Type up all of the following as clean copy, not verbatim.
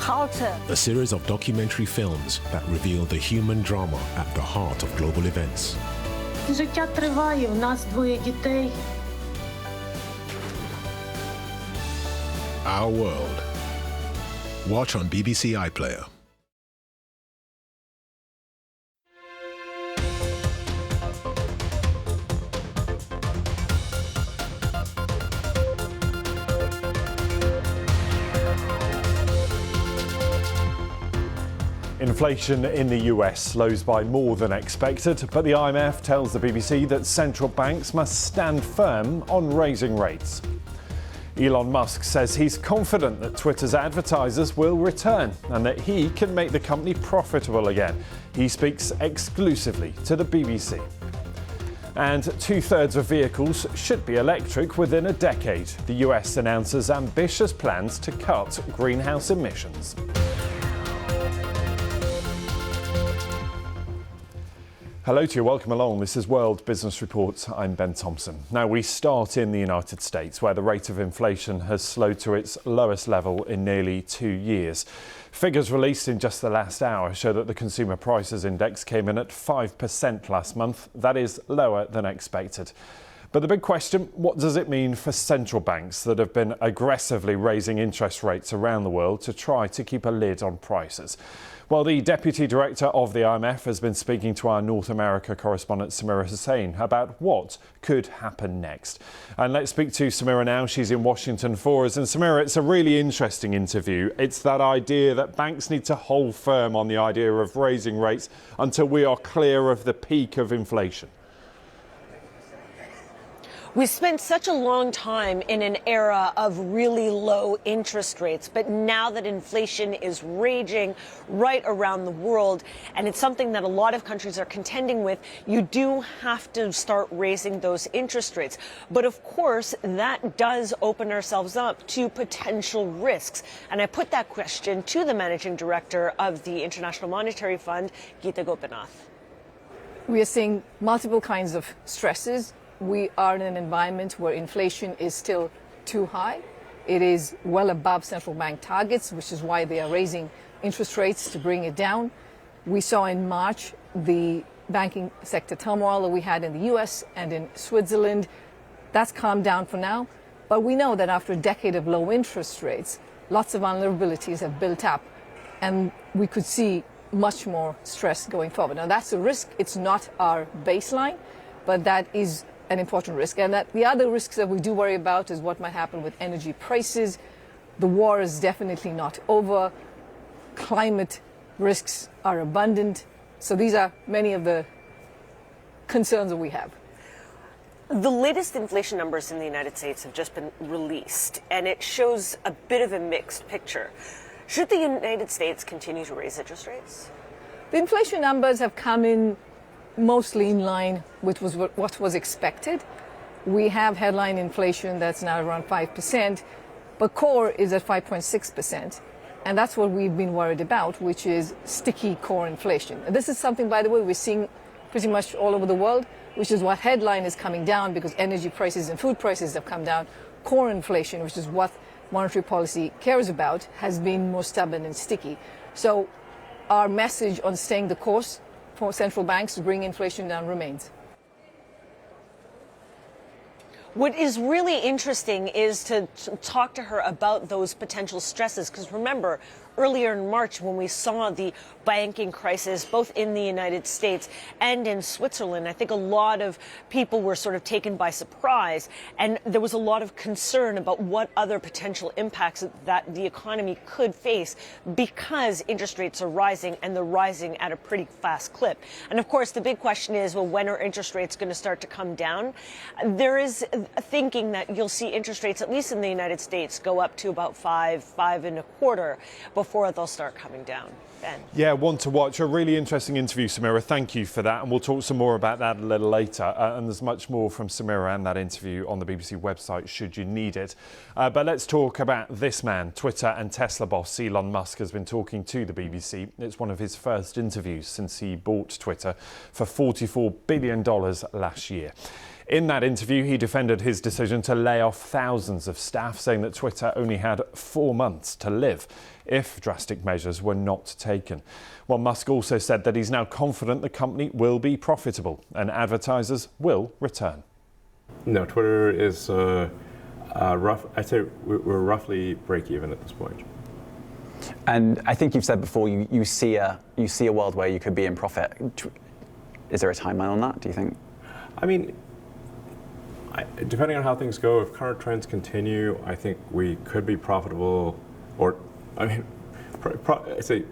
culture. A series of documentary films that reveal the human drama at the heart of global events. Життя триває, у нас двоє дітей. Our World. Watch on BBC iPlayer. Inflation in the US slows by more than expected, but the IMF tells the BBC that central banks must stand firm on raising rates. Elon Musk says he's confident that Twitter's advertisers will return and that he can make the company profitable again. He speaks exclusively to the BBC. And 2/3 of vehicles should be electric within a decade. The US announces ambitious plans to cut greenhouse emissions. Hello to you, welcome along. This is World Business Report. I'm Ben Thompson. Now we start in the United States, where the rate of inflation has slowed to its lowest level in nearly 2 years. Figures released in just the last hour show that the Consumer Prices Index came in at 5% last month. That is lower than expected. But the big question, what does it mean for central banks that have been aggressively raising interest rates around the world to try to keep a lid on prices? Well, the Deputy Director of the IMF has been speaking to our North America correspondent Samira Hussain about what could happen next. And let's speak to Samira now. She's in Washington for us. And Samira, it's a really interesting interview. It's that idea that banks need to hold firm on the idea of raising rates until we are clear of the peak of inflation. We spent such a long time in an era of really low interest rates, but now that inflation is raging right around the world, and it's something that a lot of countries are contending with, you do have to start raising those interest rates. But of course, that does open ourselves up to potential risks. And I put that question to the managing director of the International Monetary Fund, Geeta Gopinath. We are seeing multiple kinds of stresses. We are in an environment where inflation is still too high. It is well above central bank targets, which is why they are raising interest rates to bring it down. We saw in March the banking sector turmoil that we had in the US and in Switzerland. That's calmed down for now. But we know that after a decade of low interest rates, lots of vulnerabilities have built up, and we could see much more stress going forward. Now, that's a risk. It's not our baseline, but that is an important risk. And that the other risks that we do worry about is what might happen with energy prices. The war is definitely not over. Climate risks are abundant. So these are many of the concerns that we have. The latest inflation numbers in the United States have just been released, and it shows a bit of a mixed picture. Should the United States continue to raise interest rates? The inflation numbers have come in mostly in line with what was expected. We have headline inflation that's now around 5%, but core is at 5.6%. And that's what we've been worried about, which is sticky core inflation. And this is something, by the way, we're seeing pretty much all over the world, which is what headline is coming down because energy prices and food prices have come down. Core inflation, which is what monetary policy cares about, has been more stubborn and sticky. So our message on staying the course for central banks to bring inflation down remains. What is really interesting is to talk to her about those potential stresses, because remember, earlier in March when we saw the banking crisis both in the United States and in Switzerland, I think a lot of people were sort of taken by surprise, and there was a lot of concern about what other potential impacts that the economy could face because interest rates are rising, and they're rising at a pretty fast clip. And of course, the big question is, well, when are interest rates going to start to come down? There is thinking that you'll see interest rates, at least in the United States, go up to about 5.25 before they'll start coming down. Ben. Yeah, one to watch. A really interesting interview, Samira. Thank you for that. And we'll talk some more about that a little later. And there's much more from Samira and that interview on the BBC website, should you need it. But let's talk about this man. Twitter and Tesla boss Elon Musk has been talking to the BBC. It's one of his first interviews since he bought Twitter for $44 billion last year. In that interview, he defended his decision to lay off thousands of staff, saying that Twitter only had 4 months to live if drastic measures were not taken. Well, Musk also said that he's now confident the company will be profitable and advertisers will return. No, Twitter is I'd say we're roughly break even at this point. And I think you've said before you see a world where you could be in profit. Is there a timeline on that, do you think? I mean, depending on how things go, if current trends continue, I think we could be profitable, or, I mean, I'd say,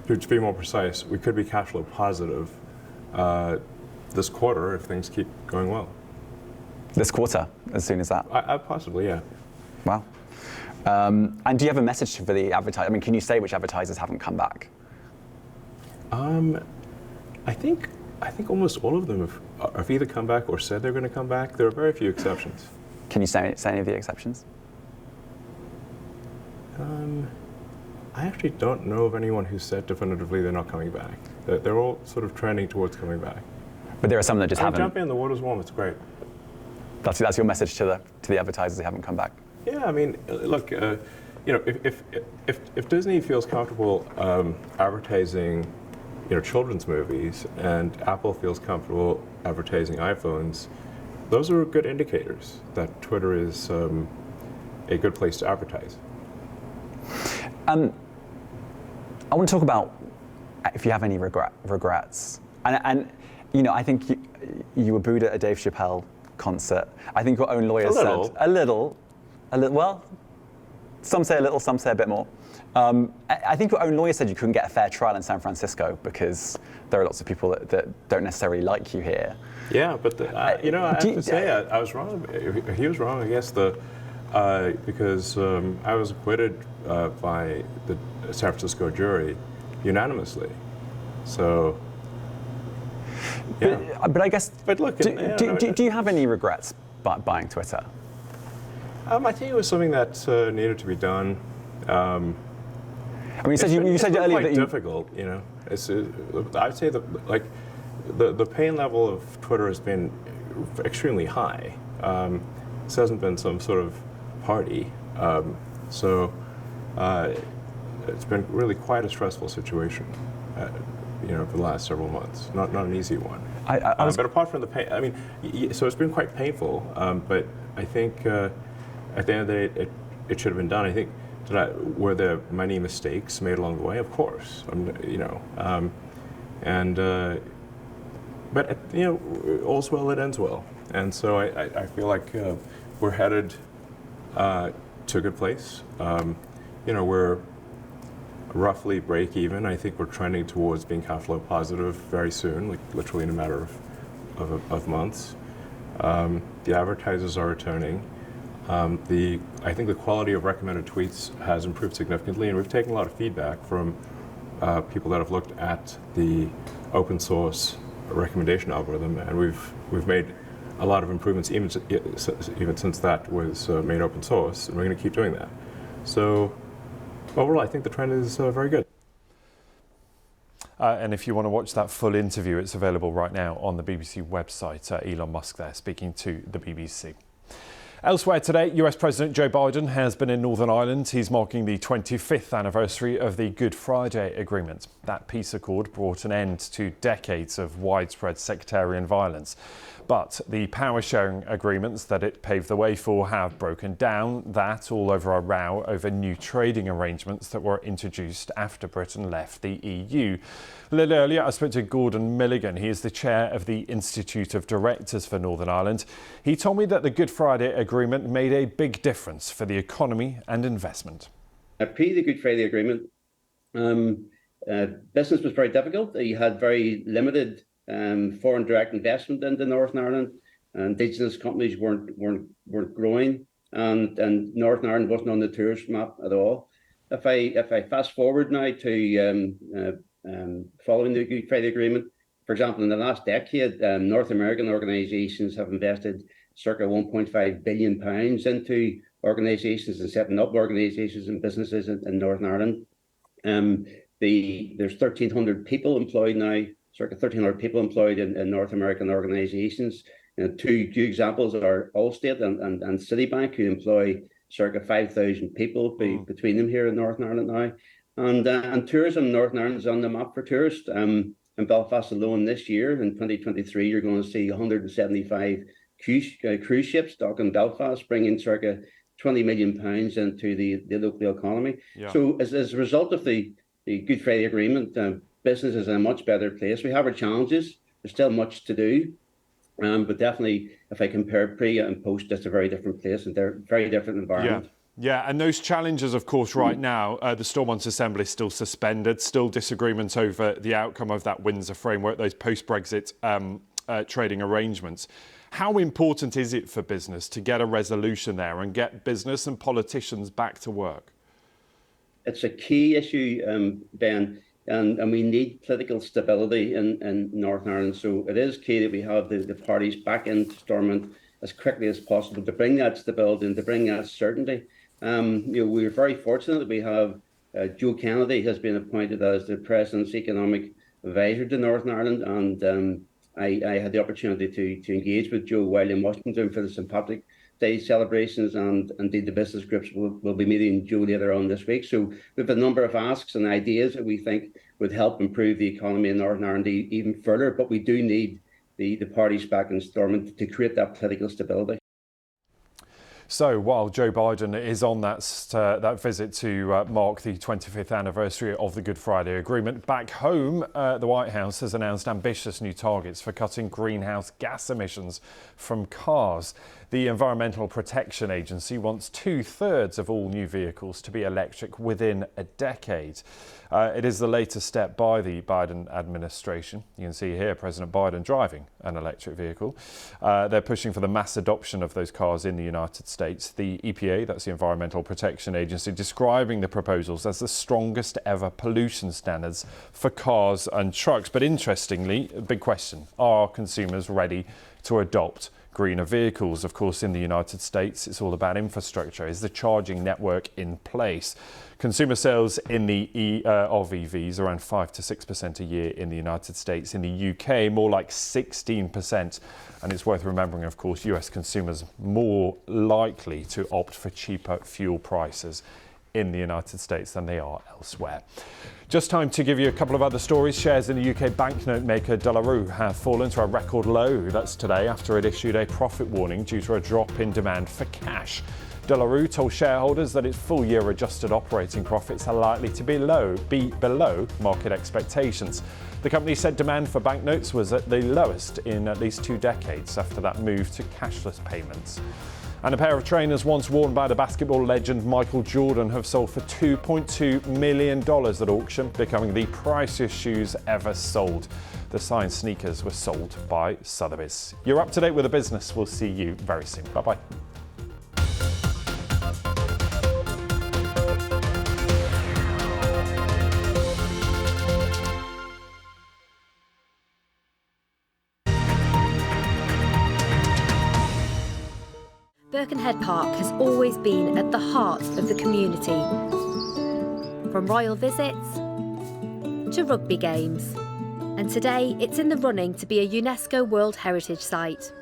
to be more precise, we could be cash flow positive this quarter if things keep going well. This quarter, as soon as that? Possibly, yeah. Wow. And do you have a message for the advertisers? I mean, can you say which advertisers haven't come back? I think almost all of them have either come back or said they're going to come back. There are very few exceptions. Can you say any of the exceptions? I actually don't know of anyone who said definitively they're not coming back. They're all sort of trending towards coming back. But there are some that just haven't. Jumping in, the water's warm. It's great. That's your message to the advertisers who haven't come back. Yeah, I mean, look, you know, if Disney feels comfortable advertising, you know, children's movies, and Apple feels comfortable advertising iPhones, those are good indicators that Twitter is a good place to advertise. I want to talk about if you have any regrets. And you know, I think you were booed at a Dave Chappelle concert. I think your own lawyer said a little. Well, some say a little, some say a bit more. I think your own lawyer said you couldn't get a fair trial in San Francisco because there are lots of people that don't necessarily like you here. Yeah, but you know, I have to say I was wrong. He was wrong, I guess, because I was acquitted by the San Francisco jury unanimously. So, yeah. But I guess. But look, do you have any regrets buying Twitter? I think it was something that needed to be done. I mean, you said earlier that it's difficult. You know, I'd say that the pain level of Twitter has been extremely high. This hasn't been some sort of party, so it's been really quite a stressful situation. You know, for the last several months, not an easy one. But apart from the pain, I mean, so it's been quite painful. But I think at the end of the day, it should have been done. I think were there many mistakes made along the way? Of course, you know, but you know, all's well that ends well, and so I feel like we're headed to a good place. You know, we're roughly break even. I think we're trending towards being cash flow positive very soon, like literally in a matter of months. The advertisers are returning. I think the quality of recommended tweets has improved significantly, and we've taken a lot of feedback from people that have looked at the open source recommendation algorithm, and we've made a lot of improvements even since that was made open source, and we're going to keep doing that. So overall, I think the trend is very good. And if you want to watch that full interview, it's available right now on the BBC website. Elon Musk there speaking to the BBC. Elsewhere today, US President Joe Biden has been in Northern Ireland. He's marking the 25th anniversary of the Good Friday Agreement. That peace accord brought an end to decades of widespread sectarian violence. But the power-sharing agreements that it paved the way for have broken down. That all over a row over new trading arrangements that were introduced after Britain left the EU. A little earlier, I spoke to Gordon Milligan. He is the chair of the Institute of Directors for Northern Ireland. He told me that the Good Friday Agreement made a big difference for the economy and investment. Pre the Good Friday Agreement, business was very difficult. You had very limited foreign direct investment into Northern Ireland. Indigenous companies weren't growing, and Northern Ireland wasn't on the tourist map at all. If I fast forward now to following the Good Friday Agreement, for example, in the last decade, North American organisations have invested circa £1.5 billion into organisations and setting up organisations and businesses in Northern Ireland. There's 1,300 people employed now, circa 1,300 people employed in North American organisations Two examples are Allstate and Citibank, who employ circa 5,000 people between them here in Northern Ireland now. And tourism in Northern Ireland is on the map for tourists. In Belfast alone this year, in 2023, you're going to see 175 cruise ships dock in Belfast, bringing circa £20 million into the local economy. Yeah. So as a result of the Good Friday Agreement, business is in a much better place. We have our challenges. There's still much to do. But definitely, if I compare pre and post, it's a very different place and they're very different environment. Yeah, and those challenges, of course, right now, the Stormont Assembly is still suspended, still disagreements over the outcome of that Windsor framework, those post-Brexit trading arrangements. How important is it for business to get a resolution there and get business and politicians back to work? It's a key issue, Ben. And we need political stability in Northern Ireland. So it is key that we have the parties back into Stormont as quickly as possible to bring that stability and to bring that certainty. We're very fortunate that we have Joe Kennedy has been appointed as the President's economic advisor to Northern Ireland. And I had the opportunity to engage with Joe while in Washington for the St. Patrick's Day celebrations, and indeed the business groups will be meeting Joe later on this week. So we have a number of asks and ideas that we think would help improve the economy in Northern Ireland even further, but we do need the parties back in Stormont to create that political stability. So while Joe Biden is on that visit to mark the 25th anniversary of the Good Friday Agreement, back home, the White House has announced ambitious new targets for cutting greenhouse gas emissions from cars. The Environmental Protection Agency wants 2/3 of all new vehicles to be electric within a decade. It is the latest step by the Biden administration. You can see here President Biden driving an electric vehicle. They're pushing for the mass adoption of those cars in the United States. The EPA, that's the Environmental Protection Agency, describing the proposals as the strongest ever pollution standards for cars and trucks. But interestingly, a big question, are consumers ready to adopt greener vehicles? Of course, in the United States, it's all about infrastructure. Is the charging network in place? Consumer sales in of EVs around 5 to 6% a year in the United States. In the UK, more like 16%. And it's worth remembering, of course, US consumers more likely to opt for cheaper fuel prices in the United States than they are elsewhere. Just time to give you a couple of other stories. Shares in the UK banknote maker De La Rue have fallen to a record low. That's today after it issued a profit warning due to a drop in demand for cash. De La Rue told shareholders that its full-year adjusted operating profits are likely to be below market expectations. The company said demand for banknotes was at the lowest in at least 2 decades after that move to cashless payments. And a pair of trainers once worn by the basketball legend Michael Jordan have sold for $2.2 million at auction, becoming the priciest shoes ever sold. The signed sneakers were sold by Sotheby's. You're up to date with the business. We'll see you very soon. Bye-bye. Birkenhead Park has always been at the heart of the community. From royal visits to rugby games. And today it's in the running to be a UNESCO World Heritage Site.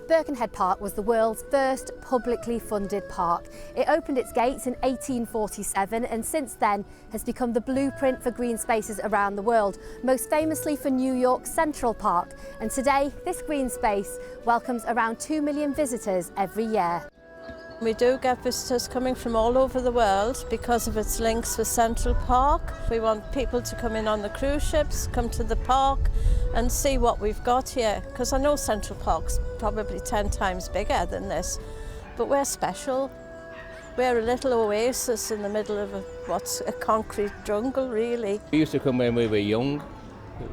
Birkenhead Park was the world's first publicly funded park. It opened its gates in 1847 and since then has become the blueprint for green spaces around the world, most famously for New York's Central Park. And today, this green space welcomes around 2 million visitors every year. We do get visitors coming from all over the world because of its links with Central Park. We want people to come in on the cruise ships, come to the park and see what we've got here. Because I know Central Park's probably 10 times bigger than this, but we're special. We're a little oasis in the middle of what's a concrete jungle, really. We used to come when we were young.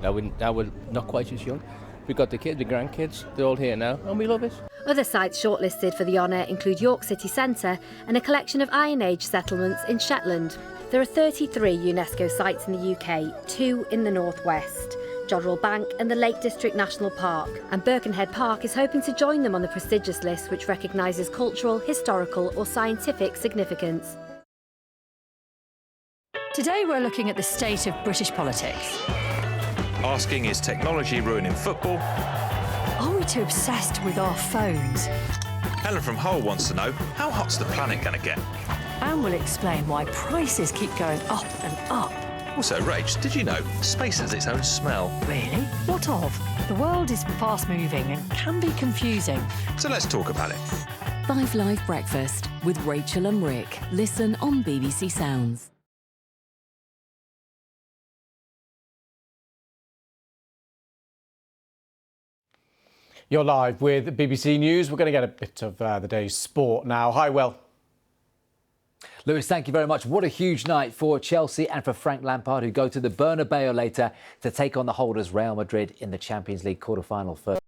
Now we're not quite as young. We've got the kids, the grandkids, they're all here now, and we love it. Other sites shortlisted for the honour include York City Centre and a collection of Iron Age settlements in Shetland. There are 33 UNESCO sites in the UK, 2 in the northwest, Jodrell Bank and the Lake District National Park. And Birkenhead Park is hoping to join them on the prestigious list which recognises cultural, historical or scientific significance. Today we're looking at the state of British politics. Asking, is technology ruining football? Are we too obsessed with our phones? Helen from Hull wants to know, how hot's the planet going to get? And we'll explain why prices keep going up and up. Also, Rach, did you know space has its own smell? Really? What of? The world is fast-moving and can be confusing. So let's talk about it. 5 Live Breakfast with Rachel and Rick. Listen on BBC Sounds. You're live with BBC News. We're going to get a bit of the day's sport now. Hi, Will. Lewis, thank you very much. What a huge night for Chelsea and for Frank Lampard, who go to the Bernabeu later to take on the holders Real Madrid in the Champions League quarter-final first.